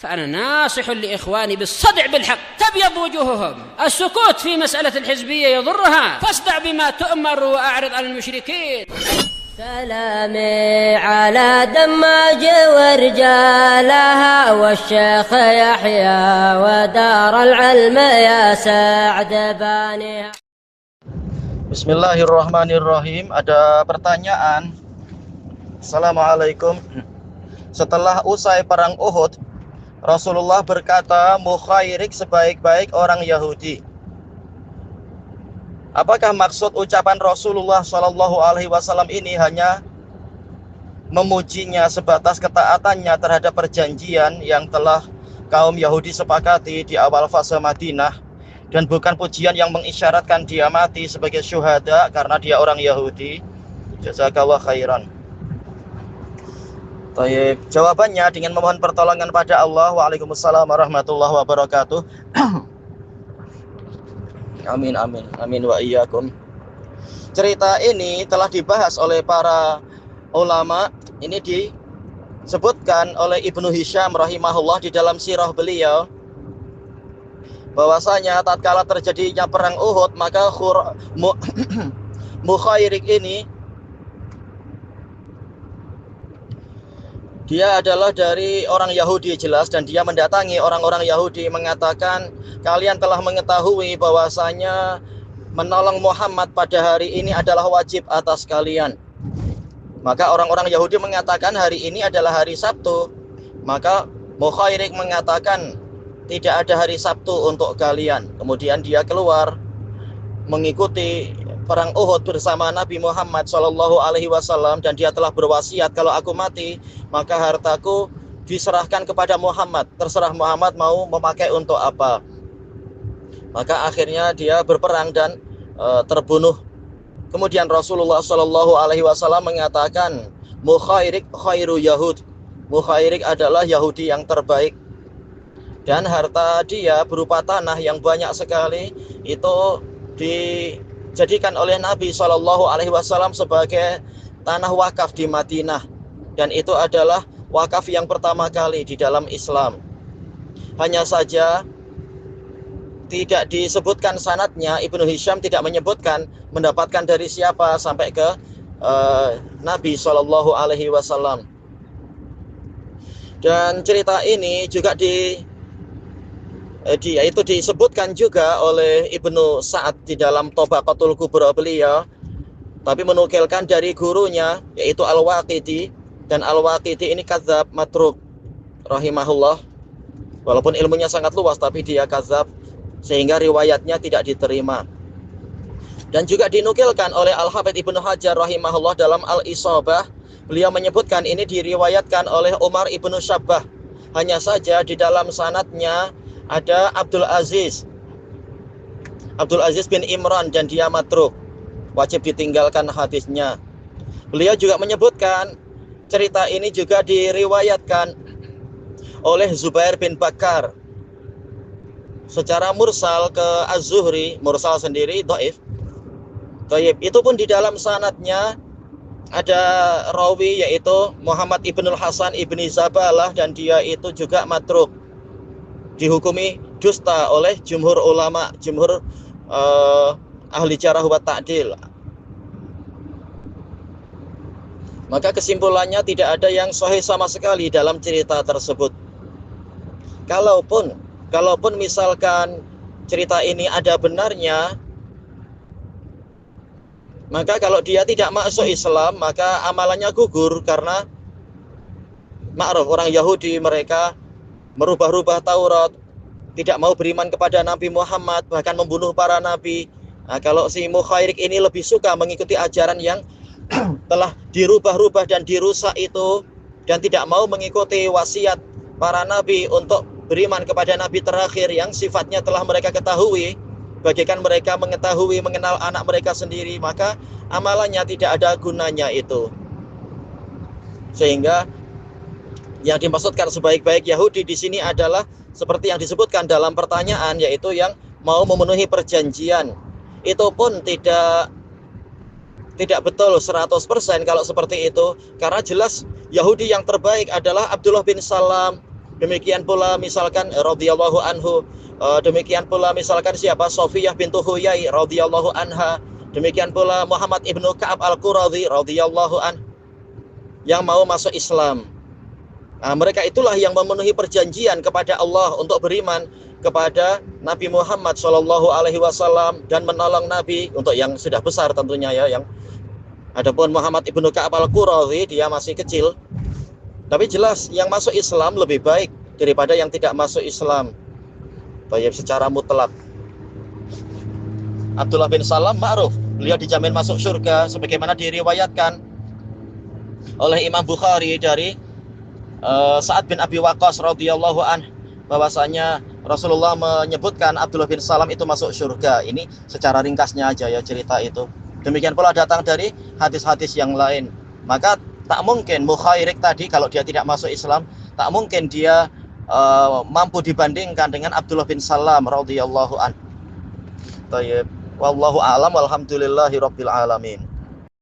فأنا ناصح لإخواني بالصدع بالحق تبيض وجوههم. السكوت في مسألة الحزبية يضرها، فاصدع بما تؤمر وأعرض عن المشركين. سلامي على دماج ورجالها والشيخ يحيى ودار العلم يا سعد بانيها. Bismillahirrahmanirrahim. Ada pertanyaan. Assalamualaikum. Setelah usai perang Uhud, Rasulullah berkata mukhairik sebaik-baik orang Yahudi. Apakah maksud ucapan Rasulullah SAW ini hanya memujinya sebatas ketaatannya terhadap perjanjian yang telah kaum Yahudi sepakati di awal fase Madinah, dan bukan pujian yang mengisyaratkan dia mati sebagai syuhada karena dia orang Yahudi? Jazakallah khairan. Baik, jawabannya dengan memohon pertolongan pada Allah. Waalaikumsalam warahmatullahi wabarakatuh. Amin amin amin wa iyyakum. Cerita ini telah dibahas oleh para ulama. Ini disebutkan oleh Ibnu Hisham rahimahullah di dalam sirah beliau, bahwasanya tatkala terjadinya perang Uhud, maka mukhairik ini dia adalah dari orang Yahudi jelas, dan dia mendatangi orang-orang Yahudi mengatakan, kalian telah mengetahui bahwasanya menolong Muhammad pada hari ini adalah wajib atas kalian. Maka orang-orang Yahudi mengatakan hari ini adalah hari Sabtu. Maka mukhairik mengatakan tidak ada hari Sabtu untuk kalian. Kemudian dia keluar mengikuti perang Uhud bersama Nabi Muhammad SAW, dan dia telah berwasiat, kalau aku mati maka hartaku diserahkan kepada Muhammad, terserah Muhammad mau memakai untuk apa. Maka akhirnya dia berperang dan terbunuh. Kemudian Rasulullah SAW mengatakan mukhairik khairu Yahud, mukhairik adalah Yahudi yang terbaik, dan harta dia berupa tanah yang banyak sekali itu dijadikan oleh Nabi SAW sebagai tanah wakaf di Madinah, dan itu adalah wakaf yang pertama kali di dalam Islam. Hanya saja tidak disebutkan sanadnya, Ibnu Hisham tidak menyebutkan mendapatkan dari siapa sampai ke Nabi SAW. Dan cerita ini juga itu disebutkan juga oleh Ibnu Sa'ad di dalam Tabaqatul Kubra beliau, tapi menukilkan dari gurunya yaitu Al-Waqidi, dan Al-Waqidi ini kadzab matruk rahimahullah. Walaupun ilmunya sangat luas, tapi dia kadzab sehingga riwayatnya tidak diterima. Dan juga dinukilkan oleh Al-Hafidz Ibnu Hajar rahimahullah dalam Al-Isabah, beliau menyebutkan ini diriwayatkan oleh Umar Ibnu Syabbah. Hanya saja di dalam sanadnya ada Abdul Aziz bin Imran, dan dia matruk, wajib ditinggalkan hadisnya. Beliau juga menyebutkan cerita ini juga diriwayatkan oleh Zubair bin Bakar secara mursal ke Az-Zuhri, mursal sendiri dhaif. Dhaif itu pun di dalam sanadnya ada rawi yaitu Muhammad ibnul Hasan ibni Zabalah, dan dia itu juga matruk, dihukumi dusta oleh jumhur ulama, jumhur ahli jarh wa ta'dil. Maka kesimpulannya tidak ada yang sahih sama sekali dalam cerita tersebut. Kalaupun misalkan cerita ini ada benarnya, maka kalau dia tidak masuk Islam, maka amalannya gugur, karena ma'ruf orang Yahudi mereka merubah-rubah Taurat, tidak mau beriman kepada Nabi Muhammad, bahkan membunuh para nabi. Nah, kalau si mukhairik ini lebih suka mengikuti ajaran yang telah dirubah-rubah dan dirusak itu, dan tidak mau mengikuti wasiat para nabi untuk beriman kepada nabi terakhir yang sifatnya telah mereka ketahui, bagaikan mereka mengetahui mengenal anak mereka sendiri, maka amalannya tidak ada gunanya itu. Sehingga yang dimaksudkan sebaik-baik Yahudi di sini adalah seperti yang disebutkan dalam pertanyaan, yaitu yang mau memenuhi perjanjian. Itu pun tidak betul 100% kalau seperti itu, karena jelas Yahudi yang terbaik adalah Abdullah bin Salam, Demikian pula misalkan radhiyallahu anhu, demikian pula misalkan siapa? Sofiyah bintu Huyai radhiyallahu anha. Demikian pula Muhammad ibnu Ka'ab al-Quradhi radhiyallahu an yang mau masuk Islam. Nah, mereka itulah yang memenuhi perjanjian kepada Allah untuk beriman kepada Nabi Muhammad SAW dan menolong Nabi untuk yang sudah besar tentunya ya. Yang adapun Muhammad ibnu Ka'ab al-Quradhi dia masih kecil. Tapi jelas yang masuk Islam lebih baik daripada yang tidak masuk Islam. Baik secara mutlak. Abdullah bin Salam ma'ruf, beliau dijamin masuk surga sebagaimana diriwayatkan oleh Imam Bukhari dari Sa'ad bin Abi Waqqas radhiyallahu an, bahwasanya Rasulullah menyebutkan Abdullah bin Salam itu masuk surga. Ini secara ringkasnya aja ya cerita itu. Demikian pula datang dari hadis-hadis yang lain. Maka tak mungkin Mukhairik tadi kalau dia tidak masuk Islam, tak mungkin dia mampu dibandingkan dengan Abdullah bin Salam radhiyallahu an. Baik, wallahu a'lam, walhamdulillahirabbil alamin.